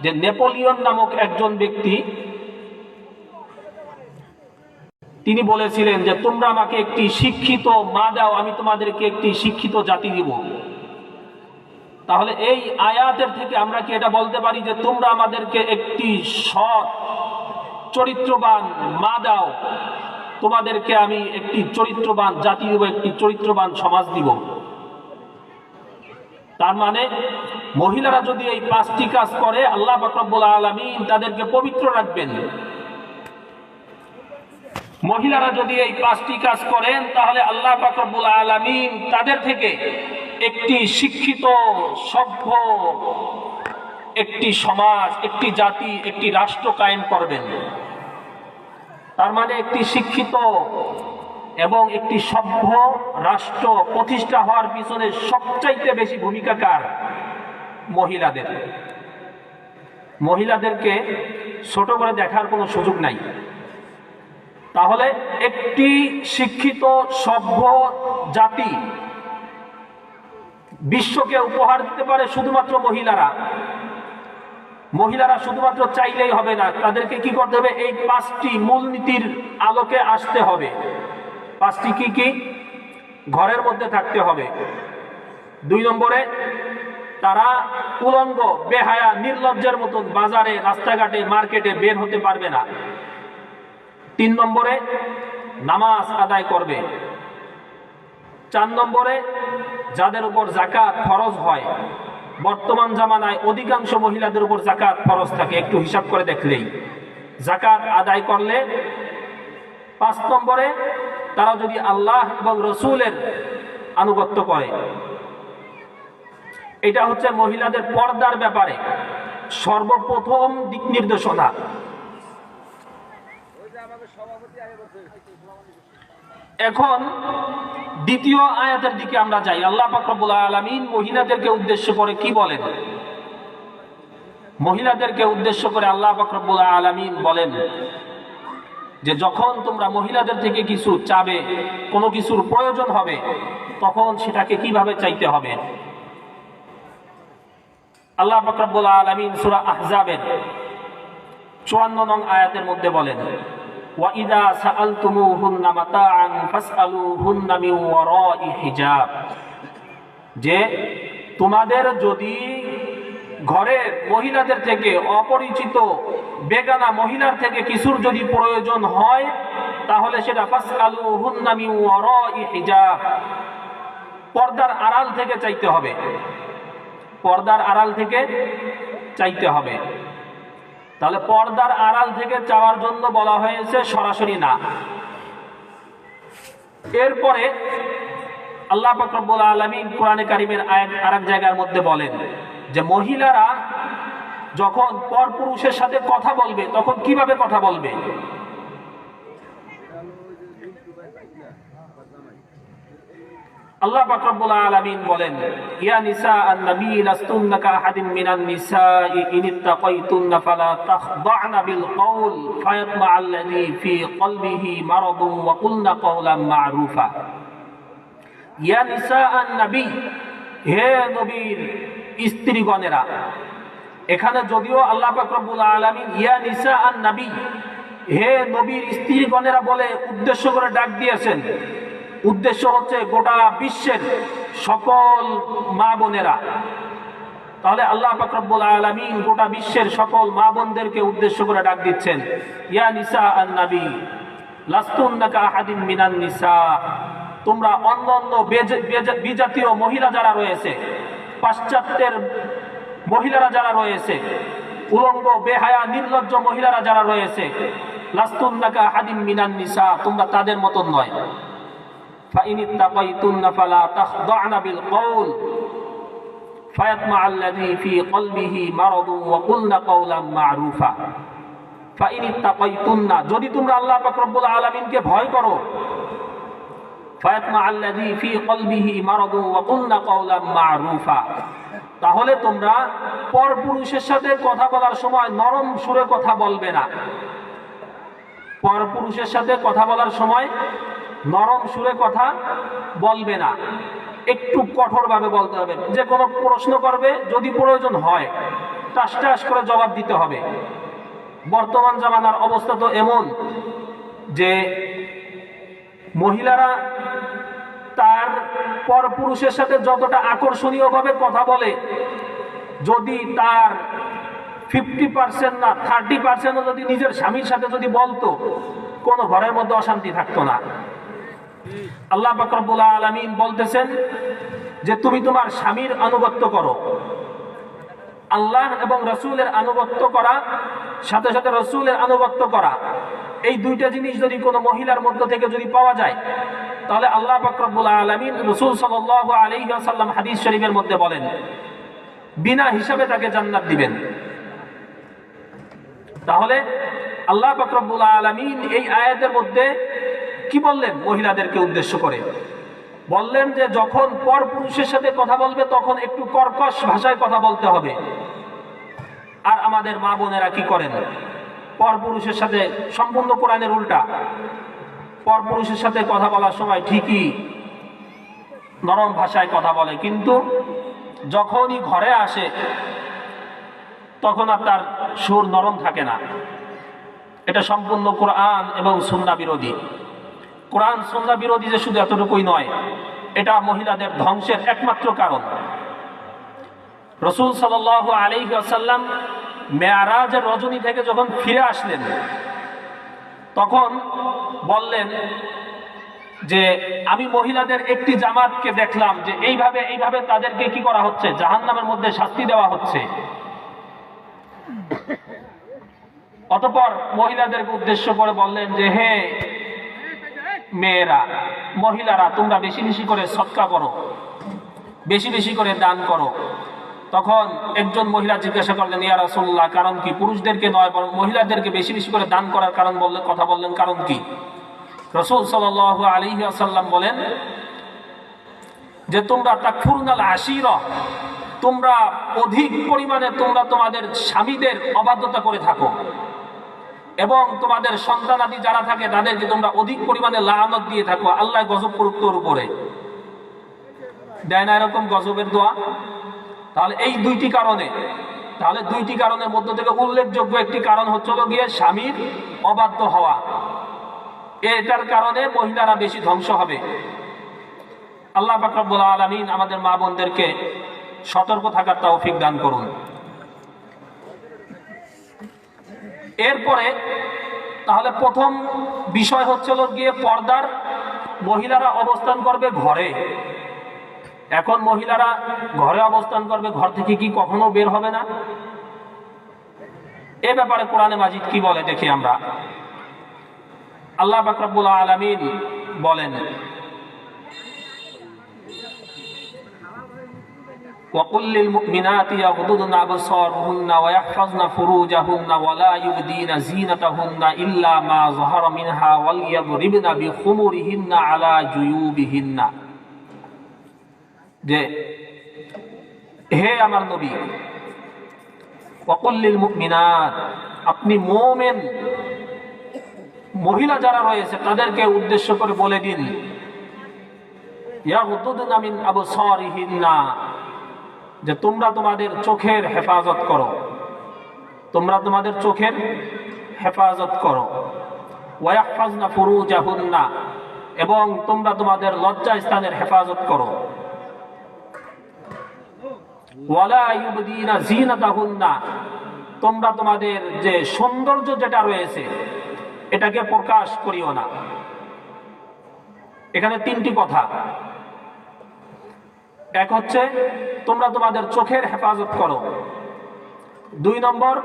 যে নেপোলিয়ন নামক একজন ব্যক্তি তিনি বলেছিলেন যে তোমরা আমাকে একটি শিক্ষিত মা দাও, আমি তোমাদেরকে একটি শিক্ষিত জাতি দিব। তাহলে এই আয়াতের থেকে আমরা কি এটা বলতে পারি যে তোমরা আমাদেরকে একটি সৎ চরিত্রবান মা দাও, তোমাদেরকে আমি একটি চরিত্রবান জাতি দিব, একটি চরিত্রবান সমাজ দিব? তার মানে মহিলারা যদি এই 5টি কাজ করে আল্লাহ পাক রব্বুল আলামিন তাদেরকে পবিত্র রাখবেন। মহিলারা যদি এই 5টি কাজ করেন তাহলে আল্লাহ পাক রব্বুল আলামিন তাদের থেকে একটি শিক্ষিত সভ্য একটি সমাজ, একটি জাতি, একটি রাষ্ট্র কায়েম করবেন। তার মানে একটি শিক্ষিত এবং একটি সভ্য রাষ্ট্র প্রতিষ্ঠা হওয়ার পিছনে সবচাইতে বেশি ভূমিকা কার? মহিলাদের। মহিলাদেরকে ছোট করে দেখার কোনো সুযোগ নাই। তাহলে একটি শিক্ষিত সভ্য জাতি বিশ্বকে উপহার দিতে পারে শুধুমাত্র মহিলারা। মহিলারা শুধুমাত্র চাইলেই হবে না, তাদেরকে কি করতে হবে? এই 5টি মূলনীতির আলোকে আসতে হবে। 5টি কি কি? ঘরের মধ্যে থাকতে হবে। 2 নম্বরে তারা উলঙ্গ বেহায়া নির্লজ্জের মতন বাজারে রাস্তাঘাটে মার্কেটে বের হতে পারবে না। 3 নম্বরে নামাজ আদায় করবে। 4 নম্বরে যাদের উপর যাকাত ফরজ হয়, বর্তমান জামানায় অধিকাংশ মহিলাদের উপর যাকাত ফরজ থাকে, একটু হিসাব করে দেখলেই যাকাত আদায় করলে। 5 নম্বরে তারা যদি আল্লাহ এবং রসুলের আনুগত্য করে। এটা হচ্ছে মহিলাদের পর্দার ব্যাপারে সর্বপ্রথম দিক নির্দেশনা। এখন দ্বিতীয় আয়াতের দিকে আমরা যাই। আল্লাহ পাক রব্বুল আলামিন মহিলাদেরকে উদ্দেশ্য করে কি বলেন? মহিলাদেরকে উদ্দেশ্য করে আল্লাহ পাক রব্বুল আলামিন বলেন যে যখন তোমরা মহিলাদের থেকে কিছু চাবে, কোনো কিছুর প্রয়োজন হবে, তখন সেটাকে কিভাবে চাইতে হবে? আল্লাহ পাক রব্বুল আলামিন সূরা আহজাবের 54 নং আয়াতের মধ্যে বলেন, وَإِذَا سَأَلْتُمُوهُنَّ مَتَاعًا فَاسْأَلُوهُنَّ مِنْ وَرَاءِ حِجَابٍ, যে তোমাদের যদি ঘরের মহিলাদের থেকে, অপরিচিত বেগানা মহিলার থেকে কিছুর যদি প্রয়োজন হয়, তাহলে সেটা ফাসআলুহুন্না মিন ওয়ারাই হিজাব, পর্দার আড়াল থেকে চাইতে হবে। পর্দার আড়াল থেকে চাইতে হবে। তাহলে পর্দার আড়াল থেকে চাওয়ার জন্য বলা হয়েছে, সরাসরি না। এরপরে আল্লাহ পাক রব্বুল আলামিন কোরআনে কারীমের আরেক জায়গার মধ্যে বলেন যে মহিলারা যখন পরপুরুষের সাথে কথা বলবে তখন কিভাবে কথা বলবে? আল্লাহ পাক রব্বুল আলামিন বলেন, ইয়া নিসা আন-নবী লাস্তুন্না কাআহাদিন মিনান নিসাই ইনিত্তাকাইতুন্না ফালা তাখদা'না বিল কওল ফায়াতমা'আল্লাযী ফী কলবিহি মারাদুন ওয়া কুলনা কওলান মা'রুফা। ইয়া নিসা আন-নবী, হে নবীর স্ত্রীগণেরা। এখানে যদিও আল্লাহ পাক রব্বুল আলামিন ইয়া নিসা আন-নবী, হে নবীর স্ত্রীগণেরা বলে উদ্দেশ্য করে ডাক দিয়েছেন, উদ্দেশ্য হচ্ছে গোটা বিশ্বের সকল মা বোনেরা। তাহলে আল্লাহ পাক রব্বুল আলামিন গোটা বিশ্বের সকল মা বোনদেরকে উদ্দেশ্য করে ডাক দিচ্ছেন, ইয়া নিসা আন-নবী লাস্তুন্না কাআহাদিন মিনান নিসা, তোমরা অন্যান্য বিজাতীয় মহিলা যারা রয়েছে, পাশ্চাত্যের মহিলারা যারা রয়েছে, উলঙ্গ বেহায়া নির্লজ্জ মহিলারা যারা রয়েছে, লাস্তুন্না কাআহাদিন মিনান নিসা, তোমরা তাদের মতন নয়। فإن اتقيتن فلا تخضعن بالقول فيطمع الذي في قلبه مرض وقلن قولا معروفا। فإن اتقيتن, যদি তোমরা আল্লাহ পাক রব্বুল আলামিনকে ভয় করো, فيطمع الذي في قلبه مرض وقلن قولا معروفا, তাহলে তোমরা পরপুরুষের সাথে কথা বলার সময় নরম সুরে কথা বলবে না। পরপুরুষের সাথে কথা বলার সময় নরম সুরে কথা বলবে না, একটু কঠোরভাবে বলতে হবে। যে কোনো প্রশ্ন করবে যদি প্রয়োজন হয়, টাস টাস করে জবাব দিতে হবে। বর্তমান জামানার অবস্থা তো এমন যে মহিলারা তার পরপুরুষের সাথে যতটা আকর্ষণীয়ভাবে কথা বলে, যদি তার 50% না 30% যদি নিজের স্বামীর সাথে যদি বলতো, কোন ঘরের মধ্যে অশান্তি থাকতো না। আল্লাহ পাক রব্বুল আলামিন বলতেছেন যে তুমি তোমার স্বামীর আনুগত্য করো। আল্লাহ এবং রসুলের আনুগত্য করা, সাথে সাথে রসুলের আনুগত্য করা, এই দুইটা জিনিস যদি কোনো মহিলার মধ্য থেকে যদি পাওয়া যায়, তাহলে আল্লাহ পাক রব্বুল আলামিন, রাসূল সাল্লাল্লাহু আলাইহি ওয়াসাল্লাম হাদিস শরীফের মধ্যে বলেন, বিনা হিসাবে তাকে জান্নাত দিবেন। তাহলে আল্লাহ পাক রব্বুল আলামিন এই আয়াতের মধ্যে কি বললেন? মহিলাদেরকে উদ্দেশ্য করে বললেন যে যখন পরপুরুষের সাথে কথা বলবে তখন একটু কর্কশ ভাষায় কথা বলতে হবে। আর আমাদের মা বোনেরা কি করেন? পরপুরুষের সাথে সম্পূর্ণ কোরআনের উল্টা। পরপুরুষের সাথে কথা বলার সময় ঠিকই নরম ভাষায় কথা বলে, কিন্তু যখনই ঘরে আসে তখন আর তার সুর নরম থাকে না। এটা সম্পূর্ণ কোরআন এবং সুন্নাহ বিরোধী। কোরআন সুন্নাহ বিরোধী যে শুধু এতটুকুই নয়, এটা মহিলাদের ধ্বংসের একমাত্র কারণ। রাসূল সাল্লাল্লাহু আলাইহি ওয়াসাল্লাম মেরাজের রজনী থেকে যখন ফিরে আসলেন, তখন বললেন যে আমি মহিলাদের একটি জামাতকে দেখলাম যে এইভাবে এইভাবে তাদেরকে কি করা হচ্ছে, জাহান্নামের মধ্যে শাস্তি দেওয়া হচ্ছে। অতঃপর মহিলাদেরকে উদ্দেশ্য করে বললেন যে হে মেয়েরা, মহিলারা, তোমরা বেশি বেশি করে সদকা করো, বেশি বেশি করে দান করো। তখন একজন মহিলা জিজ্ঞাসা করলেন, ইয়া রাসূলুল্লাহ, কারণ কি? পুরুষদেরকে নয় বরং মহিলাদেরকে বেশি বেশি করে দান করার কারণ বললেন, কথা বললেন, কারণ কি? রাসূল সাল্লাল্লাহু আলাইহি ওয়াসাল্লাম বলেন যে তোমরা তাকফুরুনাল আশীরা, তোমরা অধিক পরিমাণে তোমরা তোমাদের স্বামীদের অবাধ্যতা করে থাকো, এবং তোমাদের সন্তানাদি যারা থাকে তাদেরকে তোমরা অধিক পরিমাণে লাআনত দিয়ে থাকো। আল্লাহ গজব করুক তোর উপরে। দেয় না এরকম গজবের দোয়া? তাহলে এই দুইটি কারণে, তাহলে দুইটি কারণের মধ্য থেকে উল্লেখযোগ্য একটি কারণ হচ্ছে গিয়ে স্বামীর অবাধ্য হওয়া। এটার কারণে মহিলারা বেশি ধ্বংস হবে। আল্লাহ পাক রব্বুল আলামিন আমাদের মা বোনদেরকে সতর্ক থাকার তৌফিক দান করুন। এরপরে তাহলে প্রথম বিষয় হচ্ছে গিয়ে পর্দার, মহিলারা অবস্থান করবে ঘরে। এখন মহিলারা ঘরে অবস্থান করবে, ঘর থেকে কি কখনো বের হবে না? এ ব্যাপারে কোরআনে মাজিদ কি বলে দেখি আমরা। আল্লাহ পাক রব্বুল আলামিন বলেন, وَقُلْ لِلْمُؤْمِنَاتِ يَغْضُضْنَ أَبْصَارَهُنَّ وَيَحْفَظْنَ فُرُوجَهُنَّ وَلَا يُبْدِينَ زِينَتَهُنَّ إِلَّا مَا ظَهَرَ مِنْهَا وَلْيَضْرِبْنَ بِخُمُرِهِنَّ عَلَى جُيُوبِهِنَّ। যে হে আমার নবী, وَقُلْ لِلْمُؤْمِنَاتِ, আপনি মুমিন মহিলা যারা রয়েছে তাদেরকে উদ্দেশ্য করে বলে দিন, ইয়াগদুদনা মিন আবসারিহিন্না, যে তোমরা তোমাদের চোখের হেফাজত করো, তোমরা তোমাদের চোখের হেফাজত করো। ওয়াহফাজনা ফুরুজাহুন্না, এবং তোমরা তোমাদের লজ্জা স্থানের হেফাজত করো। ওয়ালা ইউবদিনা জিনাতাহুন্না, তোমরা তোমাদের যে সৌন্দর্য যেটা রয়েছে এটাকে প্রকাশ করিও না। এখানে তিনটি কথা। এক হচ্ছে তোমরা তোমাদের চোখের হেফাজত করো, 2 নম্বর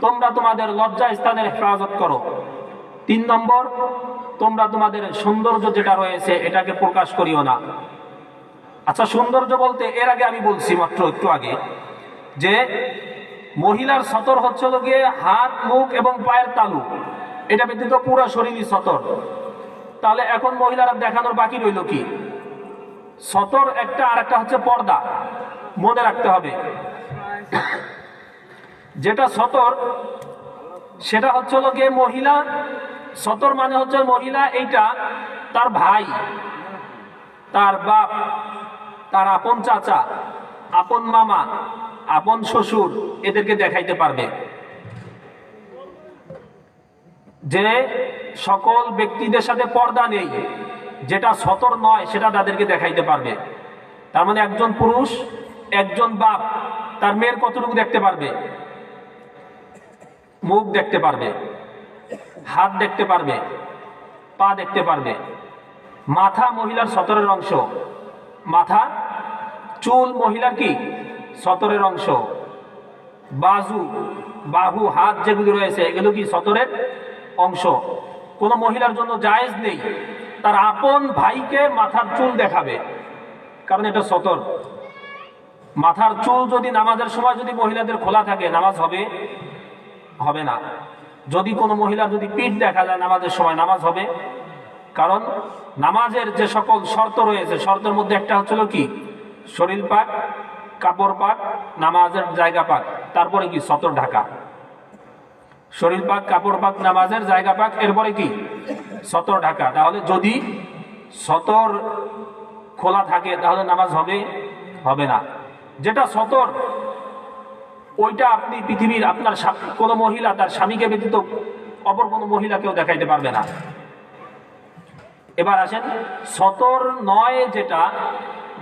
তোমরা তোমাদের লজ্জা স্থানের হেফাজত করো, 3 নম্বর তোমরা তোমাদের সৌন্দর্য যেটা রয়েছে এটাকে প্রকাশ করিও না। আচ্ছা, সৌন্দর্য বলতে এর আগে আমি বলছি মাত্র একটু আগে যে মহিলার সতর হচ্ছে গিয়ে হাত, মুখ এবং পায়ের তালু, এটা ব্যতীত পুরো শরীরই সতর। তাহলে এখন মহিলারা দেখানোর বাকি রইল কি? সতর একটা, আর একটা হচ্ছে পর্দা। মনে রাখতে হবে, যেটা সতর সেটা হচ্ছে গিয়ে মহিলা। সতর মানে হচ্ছে মহিলা, এইটা তার ভাই, তার বাপ, তার আপন চাচা, আপন মামা, আপন শ্বশুর এদেরকে দেখাইতে পারবে। যে সকল ব্যক্তিদের সাথে পর্দা নেই, যেটা সতর নয় সেটা তাদেরকে দেখাইতে পারবে। তার মানে একজন পুরুষ, একজন বাপ তার মেয়ের কতটুকু দেখতে পারবে? মুখ দেখতে পারবে, হাত দেখতে পারবে, পা দেখতে পারবে। মাথা মহিলার সতরের অংশ, মাথা চুল মহিলার কি সতরের অংশ। বাজু, বাহু, হাত যেগুলো রয়েছে এগুলো কি সতরের অংশ। কোন মহিলার জন্য জায়েজ নেই তার আপন ভাইকে মাথার চুল দেখাবে, কারণ এটা সতর। মাথার চুল যদি নামাজের সময় যদি মহিলাদের খোলা থাকে নামাজ হবে হবে না। যদি কোনো মহিলার যদি পিঠ দেখা যায় নামাজের সময় নামাজ হবে, কারণ নামাজের যে সকল শর্ত রয়েছে শর্তের মধ্যে একটা হচ্ছিল কি শরীর পাক, কাপড় পাক, নামাজের জায়গা পাক, তারপরে কি সতর ঢাকা। শরীর পাক, কাপড় পাক, নামাজের জায়গা পাক, এরপরে কি সতর ঢাকা। তাহলে যদি সতর খোলা থাকে তাহলে নামাজ হবে হবে না। যেটা সতর ওইটা আপনি পৃথিবীর আপনার কোন মহিলা তার স্বামীকে ব্যতীত অপর কোন মহিলাকেও দেখাইতে পারবে না। এবার আসেন সতর নয় যেটা,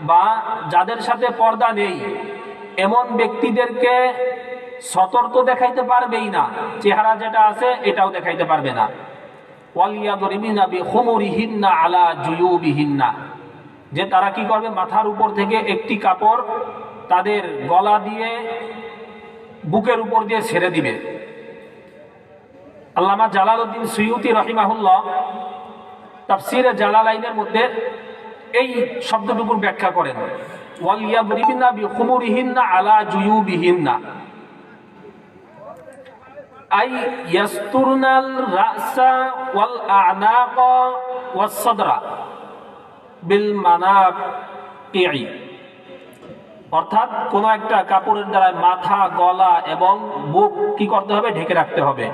বা যাদের সাথে পর্দা নেই এমন ব্যক্তিদেরকে সতর তো দেখাইতে পারবেই না, চেহারা যেটা আছে এটাও দেখাইতে পারবে না। ওয়ালিয়াদরিবিনা বিখুমুরিহিন্না আলা জুয়ুবিহিন্না, যে তারা কি করবে মাথার উপর থেকে একটি কাপড় তাদের গলা দিয়ে বুকের উপর দিয়ে ছেড়ে দিবে। আল্লামা জালালউদ্দিন সুয়ুতি রাহিমাহুল্লাহ তাফসীরে জালালাইনের মধ্যে এই শব্দটুকুর ব্যাখ্যা করেন, ওয়ালিয়াদরিবিনা বিখুমুরিহিন্না আলা জুয়ুবিহিন্না আই ইয়াসতুরনাল রাসা ওয়াল আ'নাকা ওয়াস সাদরা বিল মানাকিই, অর্থাৎ কোন একটা কাপড়ের দ্বারা মাথা, গলা এবং বুক কি করতে হবে ঢেকে রাখতে হবে।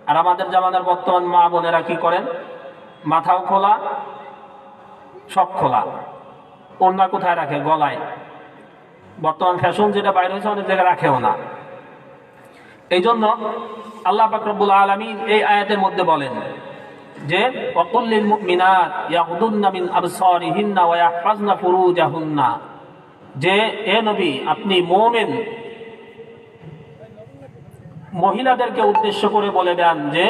আর আমাদের জামানার বর্তমান মা বোনেরা কি করেন, মাথাও খোলা, সব খোলা, ওড়না কোথায় রাখে গলায়। বর্তমান ফ্যাশন যেটা বাইরে হয়েছে অনেক জায়গায় রাখেও না। এই জন্য আল্লাহ পাক রব্বুল আলামিন এই আয়াতের মধ্যে বলেন যে ওয়াকুল লিল মুমিনাত ইয়াগুদুন্না মিন আবসারিহিন্না ওয়া ইয়াহফাজনা ফুরুজাহুন্না, যে এ নবী আপনি মুমিন মহিলাদেরকে উদ্দেশ্য করে বলে দেন যে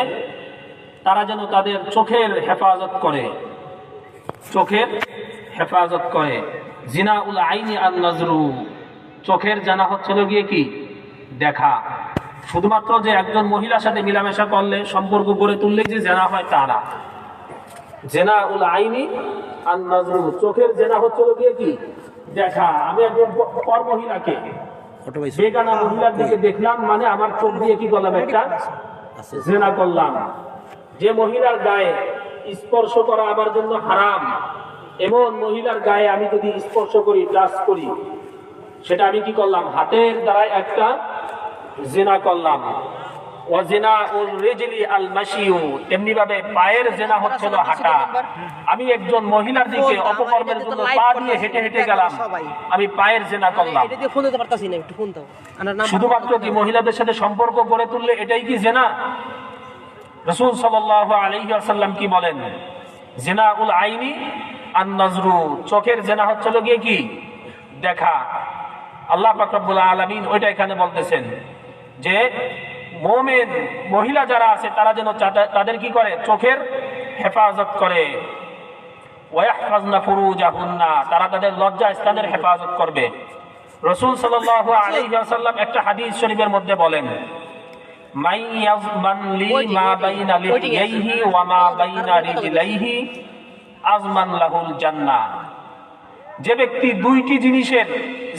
তারা যেন তাদের চোখের হেফাজত করে, চোখের হেফাজত করে। জিনাউল আইনি আন নাজরু, চোখের জানা হচ্ছিল গিয়ে কি দেখা। শুধুমাত্র যে একজন মহিলার সাথে মিলামেশা করলে সম্পর্ক গড়ে তুললেই যে জেনা হয় তা না। জিনাউল আইনি আন নাজরু, চোখের জেনা হচ্ছিল গিয়ে কি দেখা। আমি একজন পর মহিলাকে বেগানা মহিলার দিকে দেখলাম মানে আমার চোখ দিয়ে কি করলাম একটা জেনা করলাম। যে মহিলার গায়ে স্পর্শ করা আমার জন্য হারাম, এমন মহিলার গায়ে আমি যদি স্পর্শ করি, টাচ করি, সেটা আমি কি করলাম হাতের দ্বারা একটা জিনা করলাম। তেমনি ভাবে পায়ের জেনা হচ্ছিল হাঁটা। আমি একজন মহিলার দিকে অপকর্মের জন্য পা দিয়ে হেঁটে হেঁটে গেলাম, আমি পায়ের জেনা করলাম। শুধুমাত্র কি মহিলাদের সাথে সম্পর্ক গড়ে তুললে এটাই কি জেনা? রাসূল সাল্লাল্লাহু আলাইহি ওয়াসাল্লাম কি বলেন, জিনাউল আইনি আন নাজরু, চোখের জেনা হচ্ছিল গিয়ে কি দেখা। আল্লাহ পাক রব্বুল আলামিন ওইটা এখানে বলতেছেন যে মুমিন মহিলা যারা আছে তারা যেন তাদের কি করে চোখের হেফাজত করে। ওয়াহফাজনা ফুরুজাহুন্না, তারা তাদের লজ্জা স্থানের হেফাজত করবে। রাসূল সাল্লাল্লাহু আলাইহি ওয়াসাল্লাম একটা হাদিস শরীফের মধ্যে বলেন, মাই ইয়াজমান লি মা বাইনা লিহিয়াইহি ওয়া মা বাইনা রিজলাইহি আজমান লাহুল জান্নাহ, যে ব্যক্তি দুইটি জিনিসের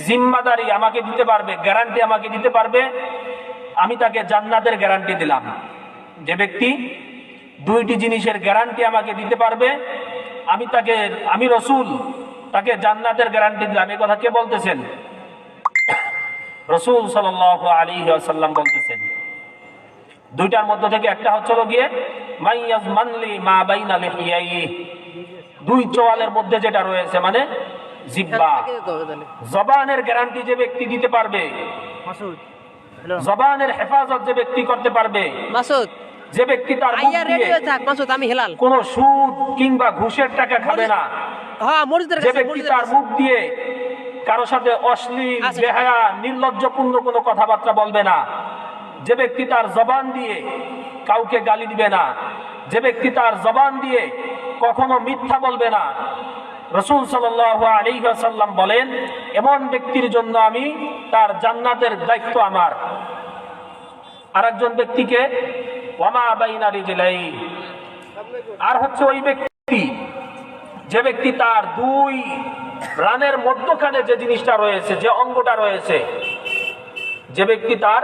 জিম্মাদারি আমাকে দিতে পারবে, গ্যারান্টি আমাকে দিতে পারবে, আমি তাকে জান্নাতের গ্যারান্টি দিলাম। যে ব্যক্তি দুইটি জিনিসের গ্যারান্টি আমাকে দিতে পারবে, আমি রাসূল তাকে জান্নাতের গ্যারান্টি দিলাম। এই কথা কে বলতেছেন? রাসূল সাল্লাল্লাহু আলাইহি ওয়াসাল্লাম বলতেছেন। দুইটার মধ্যে থেকে একটা হচ্ছে গিয়ে মাইয়াজমানলি মা বাইনা লিহিয়াইহি, দুই চোয়ালের মধ্যে যেটা রয়েছে, মানে জিহ্বা। জবানের গ্যারান্টি যে ব্যক্তি দিতে পারবে, জবানের হেফাজত যে ব্যক্তি করতে পারবে, যে ব্যক্তি তার মুখ দিয়ে কোনো সুদ কিংবা ঘুষের টাকা খাবে না, যে ব্যক্তি তার মুখ দিয়ে কারো সাথে অশ্লীল, বেহায়া, নির্লজ্জপূর্ণ কোনো কথাবার্তা বলবে না, যে ব্যক্তি তার জবান দিয়ে কাউকে গালি দিবে না, যে ব্যক্তি তার জবান দিয়ে কখনো মিথ্যা বলবে না, রাসূল সাল্লাল্লাহু আলাইহি ওয়াসাল্লাম বলেন এমন ব্যক্তির জন্য আমি তার জান্নাতের দায়িত্ব আমার। আরেকজন ব্যক্তিকে ওয়ামা বাইনা রিজলাই, আর হচ্ছে ওই ব্যক্তি যে ব্যক্তি তার দুই রানের মধ্যখানে যে জিনিসটা রয়েছে, যে অঙ্গটা রয়েছে, যে ব্যক্তি তার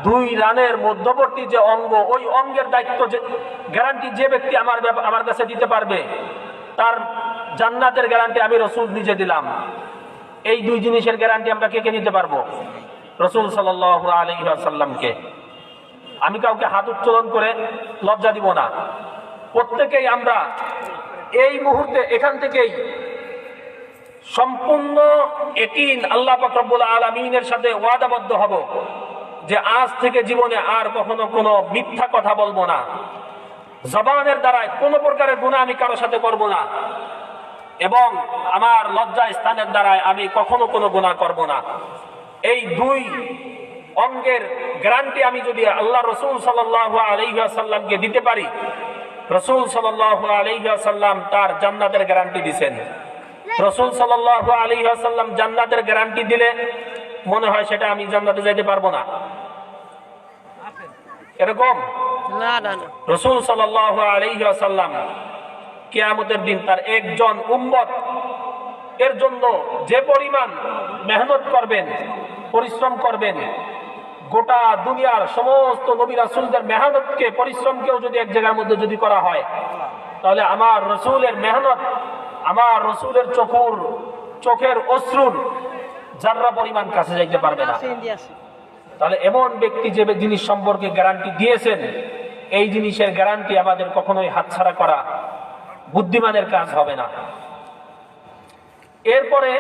দুই রানের মধ্যবর্তী যে অঙ্গ, ওই অঙ্গের দায়িত্ব গ্যারান্টি যে ব্যক্তি আমার কাছে দিতে পারবে, তার জান্নাতের গ্যারান্টি আমি রাসূল নিজে দিলাম। এই দুই জিনিসের গ্যারান্টি আমরা কে কে নিতে পারবো? রাসূল সাল্লাল্লাহু আলাইহি ওয়াসাল্লামকে। আমি কাউকে হাত উত্তোলন করে লজ্জা দিব না। প্রত্যেকেই আমরা এই মুহূর্তে এখান থেকেই সম্পূর্ণ ইয়াকিন আল্লাহ পাক রব্বুল আলামিনের সাথে ওয়াদাবদ্ধ হব যে আজ থেকে জীবনে আর কখনো কোনো মিথ্যা কথা বলবো না, জবানের দ্বারায় কোনো প্রকারের গুনাহ আমি কারো সাথে করব না, এবং আমার লজ্জা স্থানের দ্বারায় আমি কখনো কোনো গুনাহ করব না। এই দুই অঙ্গের গ্যারান্টি আমি যদি আল্লাহ রাসূল সাল্লাল্লাহু আলাইহি ওয়াসাল্লামকে দিতে পারি, রাসূল সাল্লাল্লাহু আলাইহি ওয়াসাল্লাম তার জান্নাতের গ্যারান্টি দিবেন। রাসূল সাল্লাল্লাহু আলাইহি ওয়াসাল্লাম জান্নাতের গ্যারান্টি দিলে মনে হয় সেটা আমি জান্নাতে যাইতে পারবো না, এরকম না। রাসূল সাল্লাল্লাহু আলাইহি ওয়াসাল্লাম কিয়ামতের দিন তার একজন উম্মত এর জন্য যে পরিমাণ মেহনত করবেন, পরিশ্রম করবেন, গোটা দুনিয়ার সমস্ত নবী রাসূলদের মেহনতকে, পরিশ্রমকেও যদি এক জায়গার মধ্যে যদি করা হয়, তাহলে আমার রাসূলের মেহনত, আমার রাসূলের চোখের অশ্রুর যাররা পরিমাণ কাছে যাইতে পারবে না। তাহলে এমন ব্যক্তি যে জিনিস সম্পর্কে গ্যারান্টি দিয়েছেন, এই জিনিসের গ্যারান্টি আমাদের কখনোই হাতছাড়া করা বুদ্ধিমানের কাজ হবে না। এরপরে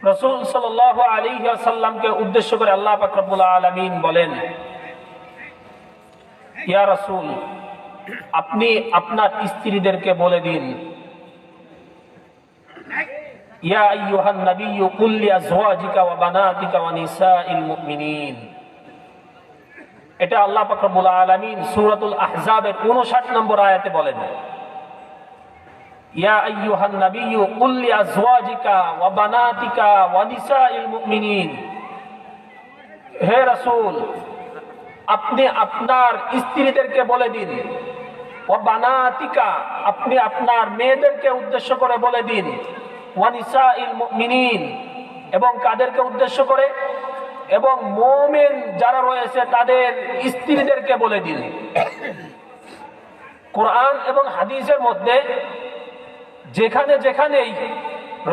রাসূল সাল্লাল্লাহু আলাইহি ওয়াসাল্লামকে উদ্দেশ্য করে আল্লাহ পাক রব্বুল আলামিন বলেন, ইয়া রাসূল, আপনি আপনার স্ত্রীদেরকে বলে দিন, ইয়া আইয়ুহান নাবিয়্যু কুল লিআজওয়াজিকা ওয়া বানাতিকা ওয়া নিসাইল মুমিনিন। এটা আল্লাহ পাক রব্বুল আলামিন সূরাতুল আহজাবের 59 নম্বর আয়াতে বলেন, ইয়া আইয়ুহান নাবিয়্যু কুল লিআজওয়াজিকা ওয়া বানাতিকা ওয়া নিসাইল মুমিনিন। হে রাসূল, আপনি আপনার স্ত্রীদেরকে বলে দিন, ওয়া বানাতিকা, আপনি আপনার মেয়েদেরকে উদ্দেশ্য করে বলে দিন, ওয়া নিসাইল মুমিনিন, এবং কাদেরকে উদ্দেশ্য করে? এবং মুমিন যারা রয়েছে তাদের স্ত্রীদেরকে বলে দিন। কোরআন এবং হাদিসের মধ্যে যেখানে যেখানেই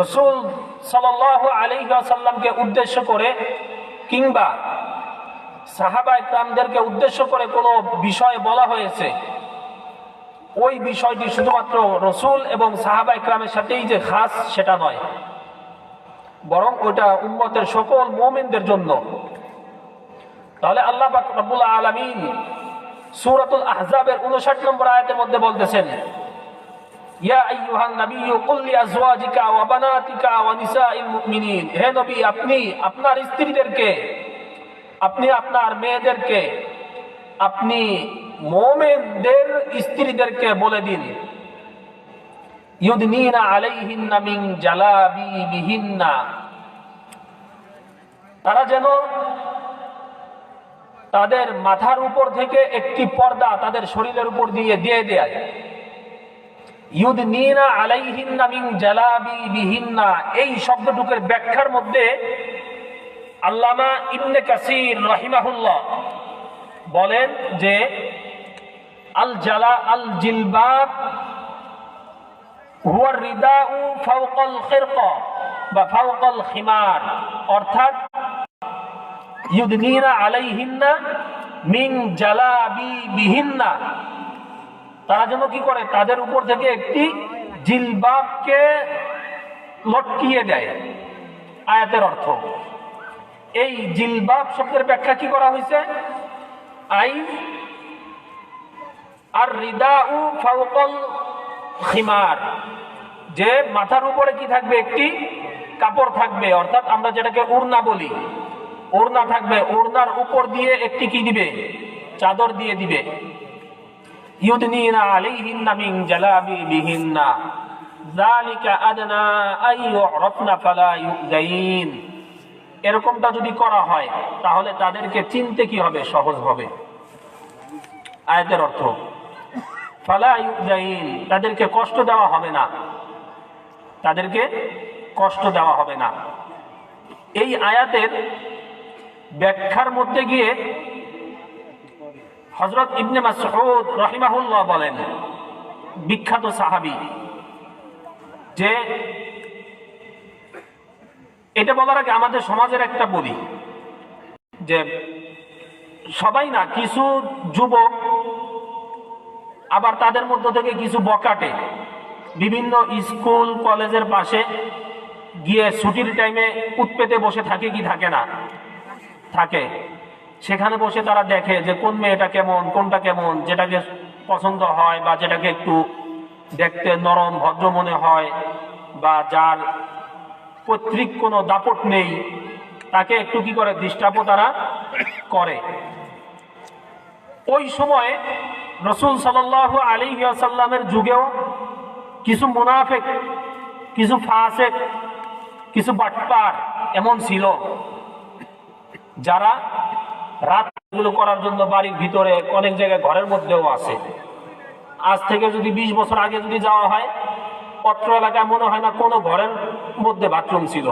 রাসূল সাল্লাল্লাহু আলাইহি ওয়াসাল্লামকে উদ্দেশ্য করে কিংবা সাহাবায়ে কেরামদেরকে উদ্দেশ্য করে কোনো বিষয় বলা হয়েছে, ওই বিষয়টি শুধুমাত্র রাসূল এবং সাহাবায়ে কেরামের সাথেই যে খাস সেটা নয়, বরং ওটা উম্মতের সকল মুমিনদের জন্য। তাহলে আল্লাহ পাক রব্বুল আলামিন সূরাতুল আহজাবের 59 নম্বর আয়াতের মধ্যে বলতেছেন, ইয়া আইয়ুহান নাবিয়্যু কুল লিআজওয়াজিকা ওয়া বানাতিকা ওয়া নিসাইল মুমিনিন। হে নবী, আপনি আপনার স্ত্রীদেরকে, আপনি আপনার মেয়েদেরকে, আপনি মুমিনদের স্ত্রীদেরকে বলে দিন, ইউদনিনা আলাইহিন্না মিন জালাবিবিহিন্না, তারা যেন তাদের মাথার উপর থেকে একটি পর্দা তাদের শরীরের উপর দিয়ে দেয়। ইউদনিনা আলাইহিন্না মিন জালাবিবিহিন্না, এই শব্দটুকুর ব্যাখ্যার মধ্যে আল্লামা ইবনে কাসির রাহিমাহুল্লাহ বলেন যে আল জিলবাব হুয়া রিদাউ ফাওকাল খিরকা বা ফাওকাল খিমার, অর্থাৎ ইউদনিনা আলাইহিন্না মিন জালাবিবিহিন্না, তারা যেন কি করে, তাদের উপর থেকে একটি জিলবাবকে লটকিয়ে দেয়, আয়াতের অর্থ। এই জিলবাব শব্দের ব্যাখ্যা কি করা হয়েছে? আই আর রিদাউ ফাওকাল খিমার, যে মাথার উপরে কি থাকবে? একটি কাপড় থাকবে, অর্থাৎ আমরা যেটাকে ওড়না বলি, ওড়না থাকবে, ওড়নার উপর দিয়ে একটি কি দিবে? চাদর দিয়ে দিবে। ইউদনিনা আলাইহিন্না মিন জালাবিবিহিন্না যালিকা আদনা আন ইউরাফনা ফালা ইউযাইন। এরকমটা যদি করা হয় তাহলে তাদেরকে চিনতে কি হবে? সহজ হবে। আয়াতের অর্থ ফালা ইউযাইন, তাদেরকে কষ্ট দেওয়া হবে না, তাদেরকে কষ্ট দেওয়া হবে না। এই আয়াতের ব্যাখ্যার মধ্যে গিয়ে হযরত ইবনে মাসউদ রাহিমাহুল্লাহ বলেন, বিখ্যাত সাহাবী, যে এটা বলার আগে আমাদের সমাজের একটা বলি, যে সবাই না, কিছু যুবক আবার তাদের মধ্য থেকে কিছু বকাটে বিভিন্ন স্কুল কলেজের পাশে গিয়ে ছুটির টাইমে উৎপেতে বসে থাকে, কি থাকে না? থাকে। সেখানে বসে তারা দেখে যে কোন মেয়েটা কেমন, কোনটা কেমন, যেটাকে পছন্দ হয় বা যেটাকে একটু দেখতে নরম ভদ্র মনে হয় বা যার পৈতৃক কোনো দাপট নেই, তাকে একটু কি করে? ডিস্টার্বও তারা করে। ওই সময়ে রাসূল সাল্লাল্লাহু আলাইহি ওয়াসাল্লামের যুগেও কিছু মুনাফিক, কিছু ফাসিক, কিছু বাটপার এমন ছিল যারা রাতগুলো করার জন্য বাড়ির ভিতরে, অনেক জায়গায় ঘরের মধ্যেও আছে। আজ থেকে যদি 20 বছর আগে যদি যাওয়া হয়, অত্র এলাকায় মনে হয় না কোনো ঘরের মধ্যে বাথরুম ছিল।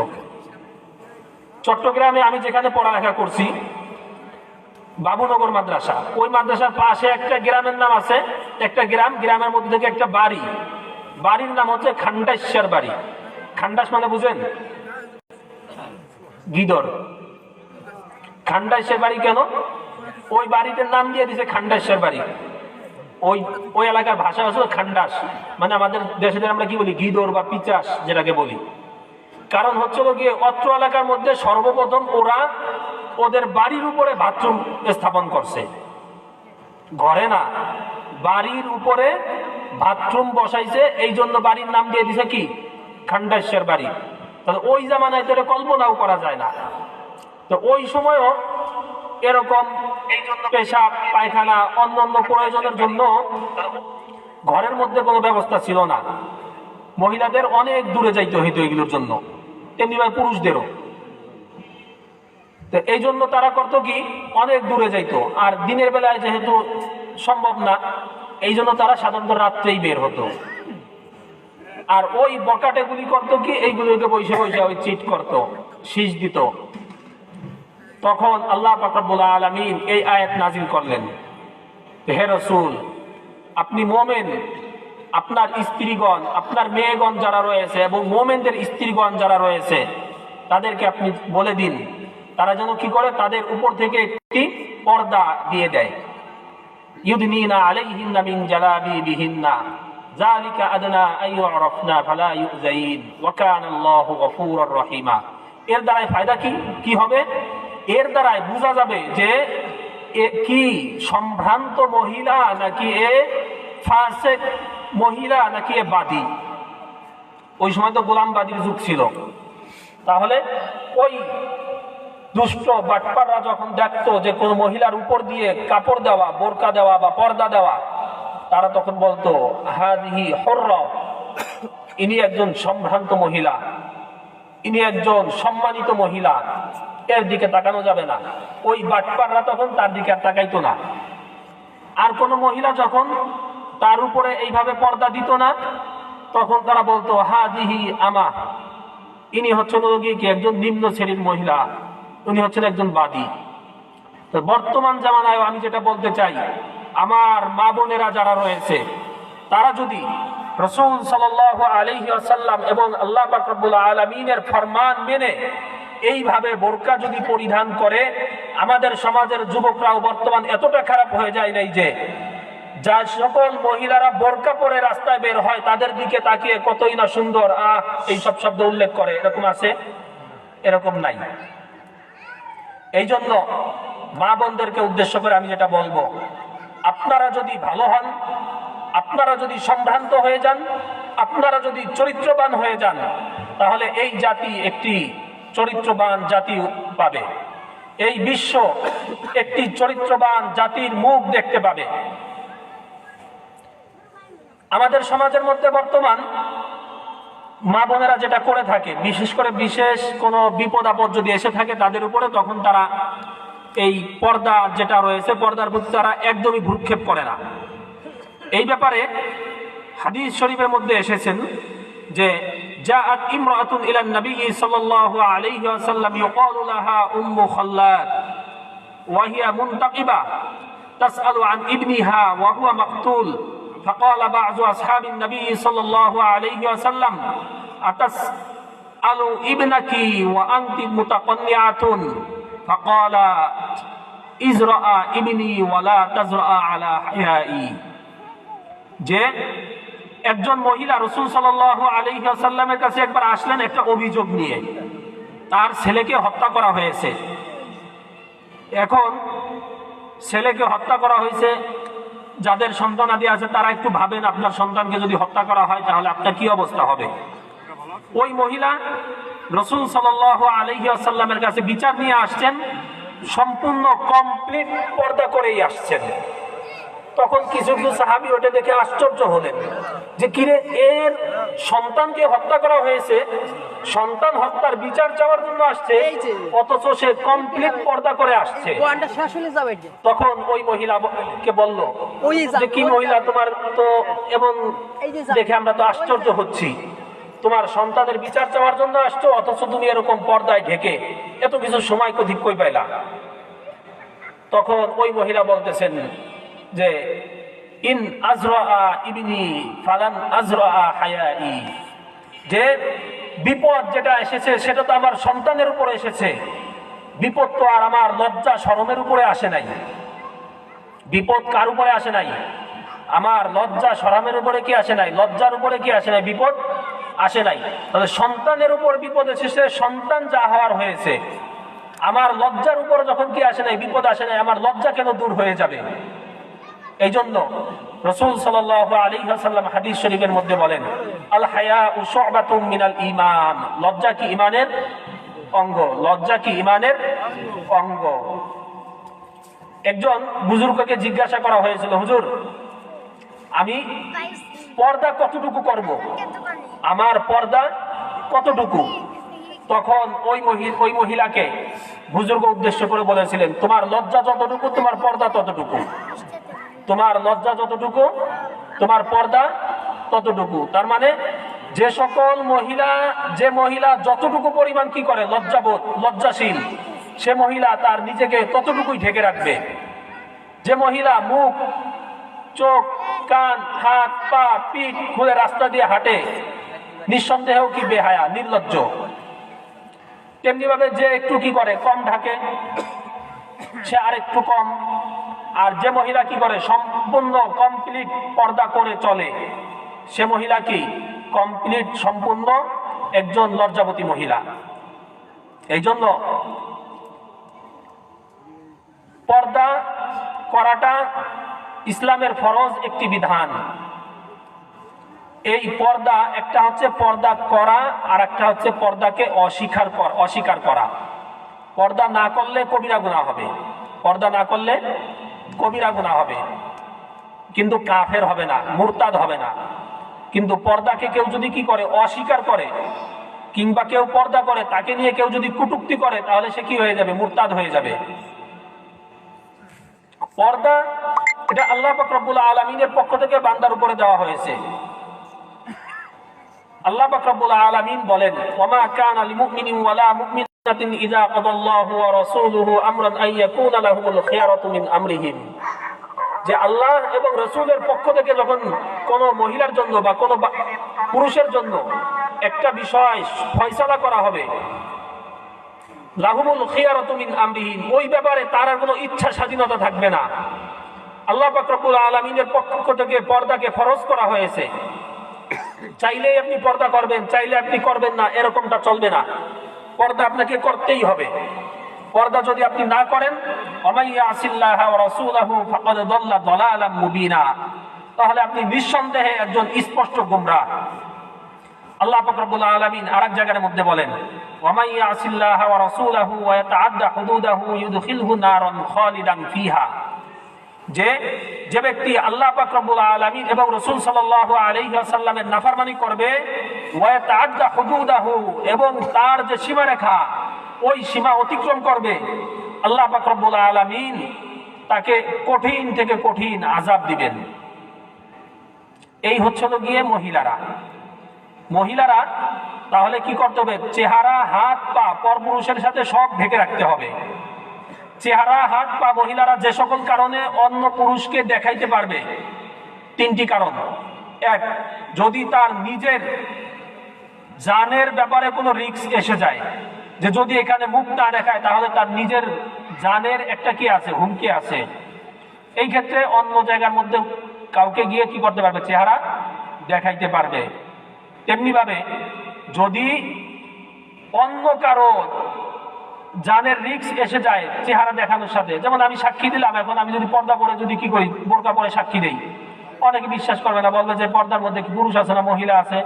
চট্টগ্রামে আমি যেখানে পড়ালেখা করছি, বাবুনগর মাদ্রাসা, ওই মাদ্রাসার পাশে একটা গ্রামের নাম আছে, একটা গ্রামের মধ্যে থেকে একটা বাড়ি, বাড়ির নাম হচ্ছে খান্ডাসের বাড়ি। খান্ডাস মানে বুঝেন? গিদর। খান্ডাসের বাড়ি কেন? ওই বাড়িটার নাম দিয়ে দিয়েছে খান্ডাসের বাড়ি। ওই এলাকার ভাষা হচ্ছে খান্ডাস, মানে আমাদের দেশে আমরা কি বলি? গিদর বা পিচাস যেটাকে বলি। কারণ হচ্ছে গিয়ে অত্র এলাকার মধ্যে সর্বপ্রথম ওরা ওদের বাড়ির উপরে বাথরুম স্থাপন করছে, ঘরে না, বাড়ির উপরে বাথরুম বসাইছে। এই জন্য বাড়ির নাম দিয়ে দিছে কি? খান্ডাসের বাড়ি। তাহলে ওই জামানায় তো কল্পনাও করা যায় না। তো ওই সময়ও এরকম পেশাব পায়খানা অন্য অন্য প্রয়োজনের জন্য ঘরের মধ্যে কোনো ব্যবস্থা ছিল না। মহিলাদের অনেক দূরে যাইতে হইতো এগুলোর জন্য, তেমনি পুরুষদেরও। তো এই জন্য তারা করতো কি? অনেক দূরে যাইতো। আর দিনের বেলায় যেহেতু সম্ভব না, এই জন্য তারা সাধারণত রাত্রেই বের হতো। আর ওই বকাটে গুলি করতো কি? এইগুলোকে বসে বসে ওই চিট করতো, শীষ দিত। তখন আল্লাহ পাক রব্বুল আলামিন এই আয়াত নাজিল করলেন, হে রাসূল, আপনি মুমিন, আপনার স্ত্রীগণ, আপনার মেয়েগণ যারা রয়েছে এবং মুমিনদের স্ত্রীগণ যারা রয়েছে, তাদেরকে আপনি বলে দিন তারা যেন কি করে? তাদের উপর থেকে একটি পর্দা দিয়ে দেয়। ইউদনিনা আলাইহিন্না মিন জালাবিবিহিন্না যালিকা আদনা আন ইউরাফনা ফালা ইউযাইন ওয়া কানা আল্লাহু গফুরুর রহিমা। এর দ্বারাই ফায়দা কি হবে? এর দ্বারাই বোঝা যাবে যে এ কি সম্ভ্রান্ত মহিলা নাকি এ ফাসিক মহিলা নাকি এ বাদী। ওই সময় তো গোলামবাদীর যুগ ছিল। তাহলে ওই দুষ্ট বাটপাররা যখন দেখতো যে কোন মহিলার উপর দিয়ে কাপড় দেওয়া, বোরকা দেওয়া বা পর্দা দেওয়া, তারা তখন বলতো হাদিহি হুররা, ইনি একজন সম্ভ্রান্ত মহিলা, ইনি একজন সম্মানিত মহিলা, এর দিকে তাকানো যাবে না। ওই বাটপাররা তখন তার দিকে আর তাকাইতো না। আর কোন মহিলা যখন তার উপরে এইভাবে পর্দা দিত না, তখন তারা বলতো হাদিহি আমা, ইনি হচ্ছেন কি একজন নিম্ন শ্রেণীর মহিলা, উনি হচ্ছেন একজন বাদী। তো বর্তমান জামানায় আমি যেটা বলতে চাই, আমার মা বোনেরা যারা রয়েছে, তারা যদি রাসূল সাল্লাল্লাহু আলাইহি ওয়াসাল্লাম এবং আল্লাহ পাক রব্বুল আলামিনের ফরমান মেনে এইভাবে বোরকা যদি পরিধান করে, আমাদের সমাজের যুবকরাও বর্তমান এতটা খারাপ হয়ে যায় নাই যে যা সকল মহিলারা বোরকা পরে রাস্তায় বের হয় তাদের দিকে তাকিয়ে কতই না সুন্দর এইসব শব্দ উল্লেখ করে, এরকম আছে? এরকম নাই। এই জন্য মা বোনদেরকে উদ্দেশ্য করে আমি যেটা বলবো, আপনারা যদি ভালো হন, আপনারা যদি সম্ভ্রান্ত হয়ে যান, আপনারা যদি চরিত্রবান হয়ে যান, তাহলে এই জাতি একটি চরিত্রবান জাতি পাবে। এই বিশ্ব একটি চরিত্রবান জাতির মুখ দেখতে পাবে। আমাদের সমাজের মধ্যে বর্তমান মা বোনেরা যেটা করে থাকে, বিশেষ করে বিশেষ কোনো বিপদ আপদ যদি এসে থাকে তাদের উপরে, তখন তারা এই পর্দা যেটা রয়েছে, পর্দার প্রতি তারা একদমই ভ্রুক্ষেপ করে না। এই ব্যাপারে হাদিস শরীফের মধ্যে এসেছেন যে জাআত ইমরাতুন ইলা নবী সাল্লাল্লাহু আলাইহি ওয়াসাল্লাম ইউকালু লাহা উম্মু খাল্লাদ ওয়া হিয়া মুনতাকিবা তাসআলু আন ইবনিহা ওয়া হুয়া মাকতুল فقال بعض أصحاب النبي صلى الله عليه وسلم أتسأل ابنك وأنت متقنعة فقال ازرع ابني ولا تزرع على حيائي। যে একজন মহিলা রাসূল সাল্লাল্লাহু আলাইহি ওয়াসাল্লামের কাছে একবার আসলেন একটা অভিযোগ নিয়ে, তার ছেলেকে হত্যা করা হয়েছে। এখন ছেলেকে হত্যা করা হয়েছে, যাদের সন্তানাদি আছে তারা একটু ভাবেন, আপনার সন্তানকে যদি হত্যা করা হয় তাহলে আপনার কি অবস্থা হবে। ওই মহিলা রাসূল সাল্লাল্লাহু আলাইহি ওয়াসাল্লামের কাছে বিচার নিয়ে আসছেন, সম্পূর্ণ কমপ্লিট পর্দা করেই আসছেন। তখন কিছু কিছু সাহাবী ওটা দেখে আশ্চর্য হলেন যে কিরে, এর সন্তানকে হত্যা করা হয়েছে, সন্তান হত্যার বিচার চাওয়ার জন্য আসছে, অথচ সে কমপ্লিট পর্দা করে আসছে। তখন ওই মহিলাকে বলল যে কি মহিলা, তোমার তো এবং দেখে আমরা তো আশ্চর্য হচ্ছি, তোমার সন্তানের বিচার চাওয়ার জন্য আসছো, অথচ তুমি এরকম পর্দায় ঢেকে এত কিছু সময় কই পাইলা। তখন ওই মহিলা বলতেছেন যে ইন আজরা ইবনি ফালান আজরা হায়াই, যে বিপদ যেটা এসেছে সেটা তো আমার সন্তানের উপরে এসেছে, বিপদ তো আর আমার লজ্জা শরমের উপরে আসে নাই। বিপদ কার উপরে আসে নাই? আমার লজ্জা শরমের উপরে কি আসে নাই? লজ্জার উপরে কি আসে নাই? বিপদ আসে নাই। তাহলে সন্তানের উপর বিপদ এসেছে, সন্তান যা হওয়ার হয়েছে। আমার লজ্জার উপর যখন কি আসে নাই, বিপদ আসে নাই, আমার লজ্জা কেন দূর হয়ে যাবে? এই জন্য রাসূল সাল্লাল্লাহু আলাইহি ওয়াসাল্লাম হাদিস শরীফের মধ্যে বলেন, আল হায়াউ শু'বাতুম মিনাল ঈমান, লজ্জা কি ঈমানের অঙ্গ, লজ্জা কি ঈমানের অঙ্গ। একজন বুজুর্গকে জিজ্ঞাসা করা হয়েছিল, হুজুর আমি পর্দা কতটুকু করব, আমার পর্দা কতটুকু? তখন ওই মহিলাকে বুজুর্গ উদ্দেশ্য করে বলেছিলেন, তোমার লজ্জা যতটুকু তোমার পর্দা ততটুকু, তোমার লজ্জা যতটুকু তোমার পর্দা ততটুকু। তার মানে যে সকল মহিলা, যে মহিলা যতটুকু পরিমাণ কি করে লজ্জাবোধ, লজ্জাশীল, সে মহিলা তার নিজেকে ততটুকুই ঢেকে রাখবে। যে মহিলা মুখ, চোখ, কান, হাত, পা, পিঠ খুলে রাস্তা দিয়ে হাঁটে, নিঃসন্দেহেও কি বেহায়া, নির্লজ্জ। তেমনি ভাবে যে একটু কি করে কম ঢাকে, সে আর একটু কম। আর যে মহিলা কি করে সম্পূর্ণ কমপ্লিট পর্দা করে চলে, সে মহিলা কি কমপ্লিট সম্পূর্ণ একজন লজ্জাবতী মহিলা। এই জন্য পর্দা করাটা ইসলামের ফরজ একটি বিধান। এই পর্দা, একটা হচ্ছে পর্দা করা, আর একটা হচ্ছে পর্দাকে অস্বীকার করা। পর্দা না করলে কবিরা গুনাহ হবে, পর্দা না করলে কবিরা গুনাহ হবে, কিন্তু কাফের হবে না, মুরতাদ হবে না। কিন্তু পর্দাকে কেউ যদি কি করে অস্বীকার করে, কিংবা কেউ পর্দা করে তাকে নিয়ে কেউ যদি কটূক্তি করে, তাহলে সে কি হয়ে যাবে? মুরতাদ হয়ে যাবে। পর্দা এটা আল্লাহ পাক রব্বুল আলামিনের পক্ষ থেকে বান্দার উপরে দেওয়া হয়েছে। আল্লাহ পাক রব্বুল আলামিন বলেন, ওয়ামা কানা লিমুমিনিন ওয়ালা মুমিনাতিন ইযা কাদাল্লাহু ওয়া রাসূলুহু আমরান আন ইয়াকুনা লাহুমুল খিয়ারাতু মিন আমরিহিম, যে আল্লাহ এবং রাসূলের পক্ষ থেকে যখন কোন মহিলার জন্য বা কোন পুরুষের জন্য একটা বিষয় ফয়সালা করা হবে, লাহুমুল খিয়ারাতু মিন আমরিহিম, ওই ব্যাপারে তার আর কোনো ইচ্ছা স্বাধীনতা থাকবে না। আল্লাহ পাক রব্বুল আলামিনের পক্ষ থেকে পর্দাকে ফরজ করা হয়েছে। চাইলেই আপনি পর্দা করবেন, চাইলে আপনি করবেন না, এরকমটা চলবে না। পর্দা আপনাকে করতেই হবে। পর্দা যদি আপনি না করেন, ওমাইয়া আসিল্লাহ ওয়া রাসূলহু ফাকাদ দাল্লা দালালাম মুবিনা, তাহলে আপনি নিঃসন্দেহে একজন স্পষ্ট গোমরাহ। আল্লাহ পাক রব্বুল আলামিন আরেক জায়গার মধ্যে বলেন, ওমাইয়া আসিল্লাহ ওয়া রাসূলহু ওয়া ইয়াতাআদ্দা হুদুদাহু ইউদখিলহু নারান খালিদান ফিহা, যে ব্যক্তি আল্লাহ পাক রব্বুল আলামিন এবং রাসূল সাল্লাল্লাহু আলাইহি ওয়াসাল্লামের নাফরমানি করবে, ওয়া ইয়াতাআদ্দা হুদুদাহু, এবং তার যে সীমারেখা ওই সীমা অতিক্রম করবে, আল্লাহ পাক রব্বুল আলামিন তাকে কঠিন থেকে কঠিন আযাব দিবেন। এই হচ্ছে গিয়ে মহিলারা তাহলে কি করতে হবে? চেহারা, হাত পা পরপুরুষের সাথে সব ঢেকে রাখতে হবে। চেহারা, হাত পা মহিলারা যে সকল কারণে অন্য পুরুষকে দেখাইতে পারবে, তিনটি কারণ। এক, যদি তার নিজের জানের ব্যাপারে কোনো রিস্ক এসে যায়, যে যদি এখানে মুখ না দেখায় তাহলে তার নিজের জানের একটা কি আছে, হুমকি আছে। এই ক্ষেত্রে অন্য জায়গার মধ্যে কাউকে গিয়ে কি করতে পারবে? চেহারা দেখাইতে পারবে। তেমনি ভাবে যদি অন্য কারো জানের রিস্ক এসে যায় চেহারা দেখানোর সাথে, যেমন আমি সাক্ষী দিলাম, এখন আমি যদি পর্দা পরে যদি কি করি, বোরকা পরে সাক্ষী দেই, অনেকে বিশ্বাস করবে না, বলবে যে পর্দার মধ্যে কি পুরুষ আছে না মহিলা আছে?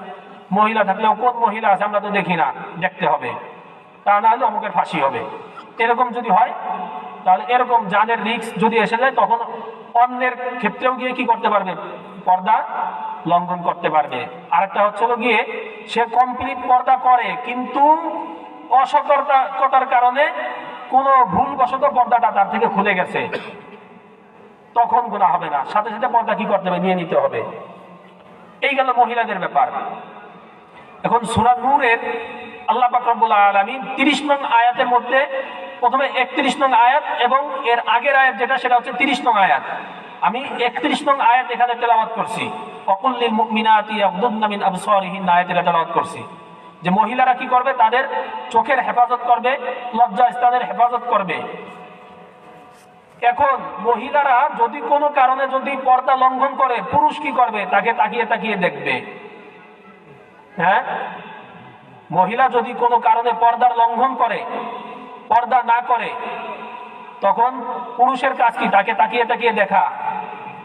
মহিলা থাকলেও কোন মহিলা আছে আমরা তো দেখি না, দেখতে হবে, তা না হলে অমুকের ফাঁসি হবে। এরকম যদি হয় তাহলে এরকম জানের রিস্ক যদি এসে যায়, তখন অন্যের ক্ষেত্রেও গিয়ে কি করতে পারবে? পর্দা লঙ্ঘন করতে পারবে। আরেকটা হচ্ছে গিয়ে সে কমপ্লিট পর্দা করে, কিন্তু অসতর্কতার কারণে কোনো ভুলবশত পর্দাটা তার থেকে খুলে গেছে, তখন গুনাহ হবে না, সাথে সাথে পর্দা কি করতে হবে? নিয়ে নিতে হবে। এই গেল মহিলাদের ব্যাপার। এখন সূরা নূরের আল্লাহ পাক রব্বুল আলামিন 30 নং আয়াতের মধ্যে প্রথমে 31 নং আয়াত এবং এর আগের আয়াত যেটা, সেটা হচ্ছে 30 নং আয়াত। আমি 31 নং আয়াত এখানে তেলাওয়াত করছি, ওয়াকুল লিল মুমিনাতি ইয়াগদুদনা মিন আবসারিহিন আয়াতটা তেলাওয়াত করছি, যে মহিলারা কি করবে? তাদের চোখের হেফাজত করবে, লজ্জা স্থানের হেফাজত করবে। এখন মহিলারা যদি কোনো কারণে যদি পর্দা লঙ্ঘন করে, পুরুষ কি করবে? তাকে তাকিয়ে তাকিয়ে দেখবে। হ্যাঁ, মহিলা যদি কোনো কারণে পর্দার লঙ্ঘন করে, পর্দা না করে, তখন পুরুষের কাজ কি? তাকে তাকিয়ে তাকিয়ে দেখা।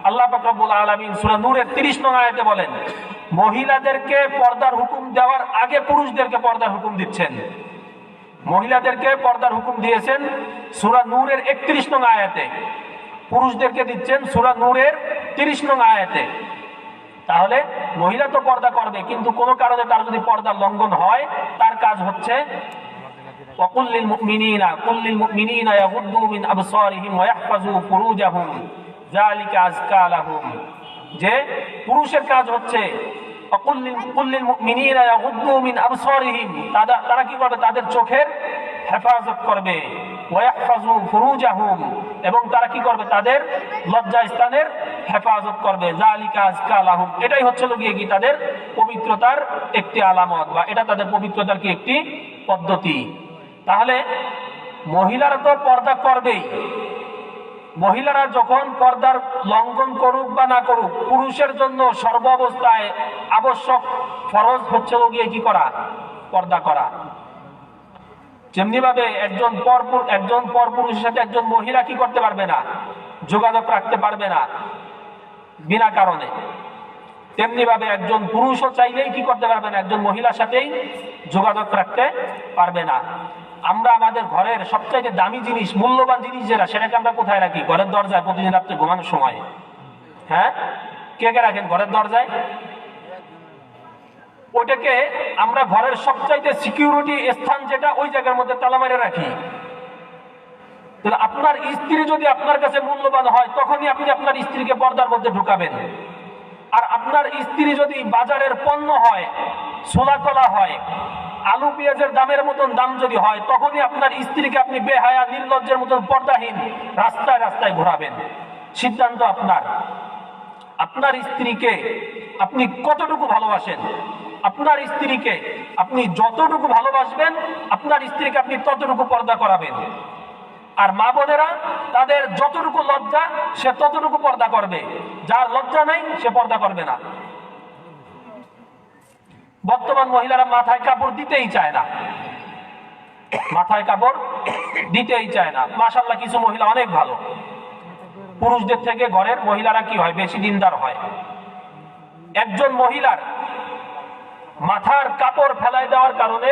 আল্লাহ পাক রব্বুল আলামিন সূরা নূরের 30 নং আয়াতে বলেন, মহিলাদেরকে পর্দার হুকুম দেওয়ার আগে পুরুষদেরকে পর্দার হুকুম দিচ্ছেন। মহিলাদেরকে পর্দার হুকুম দিয়েছেন সূরা নূরের 31 নং আয়াতে, পুরুষদেরকে দিচ্ছেন সূরা নূরের 30 নং আয়াতে। তাহলে মহিলা তো পর্দা করবে, কিন্তু কোনো কারণে তার যদি পর্দার লঙ্ঘন হয়, তার কাজ হচ্ছে ওয়াকুল লিল মুমিনিনা ইয়াগুদ্দু মিন আবসারিহিম ওয়া ইয়াহফাযু ফুরুজাহুম যালিকা আযকা লাহুম, যে পুরুষের কাজ হচ্ছে ওয়াকুল লিল মুমিনিনা ইয়াগুদ্দু মিন আবসারিহিম, তারা কি করবে? তাদের চোখের হেফাজত করবে, ওয়া ইয়াহফাযু ফুরুজাহুম, এবং তারা কি করবে? তাদের লজ্জা স্থানের হেফাজত করবে। যালিকা আযকা লাহুম, এটাই হচ্ছে গিয়ে কি তাদের পবিত্রতার একটি আলামত, বা এটা তাদের পবিত্রতার কি একটি পদ্ধতি। তাহলে মহিলারা তো পর্দা করবেই। মহিলারা যখন পর্দার লঙ্ঘন করুক বা না করুক, পুরুষের জন্য সর্ব অবস্থায় আবশ্যক ফরজ হচ্ছে গিয়ে কি করা? পর্দা করা। যেমনি ভাবে একজন পরপুরুষের সাথে একজন মহিলা কি করতে পারবে না? যোগাযোগ রাখতে পারবে না বিনা কারণে, তেমনি ভাবে একজন পুরুষও চাইলেই কি করতে পারবে না? একজন মহিলার সাথেই যোগাযোগ রাখতে পারবে না। আমরা আমাদের ঘরের সবচাইতে দামি জিনিস, মূল্যবান জিনিস যেটা, সেটাকে আমরা কোথায় রাখি? ঘরের দরজায়, প্রতিদিন রাত্রে ঘুমানোর সময়। হ্যাঁ, কে কে রাখেন ঘরের দরজায়? ওইটাকে আমরা ঘরের সবচাইতে সিকিউরিটি স্থান যেটা, ওই জায়গার মধ্যে তালা মেরে রাখি। তাহলে আপনার স্ত্রী যদি আপনার কাছে মূল্যবান হয়, তখনই আপনি আপনার স্ত্রীকে পর্দার মধ্যে ঢুকাবেন। আর আপনার স্ত্রী যদি বাজারের পণ্য হয়, ছোলা কলা হয়, আলু পেঁয়াজের দামের মতন দাম যদি হয়, তখনই আপনার স্ত্রীকে আপনি বেহায়া নির্লজ্জের মতন পর্দাহীন রাস্তায় রাস্তায় ঘোরাবেন। সিদ্ধান্ত আপনার। আপনার স্ত্রীকে আপনি কতটুকু ভালোবাসেন, আপনার স্ত্রীকে আপনি যতটুকু ভালোবাসবেন, আপনার স্ত্রীকে আপনি ততটুকু পর্দা করাবেন। আর মা বোনেরা তাদের যতটুকু লজ্জা সে ততটুকু পর্দা করবে, যার লজ্জা নাই সে পর্দা করবে না। বর্তমান মহিলারা মাথায় কাপড় দিতেই চায় না, মাথায় কাপড় দিতেই চায় না। মাশাআল্লাহ কিছু মহিলা অনেক ভালো, পুরুষদের থেকে ঘরের মহিলারা কি হয় বেশি দিনদার হয়। একজন মহিলার মাথার কাপড় ফেলায় দেওয়ার কারণে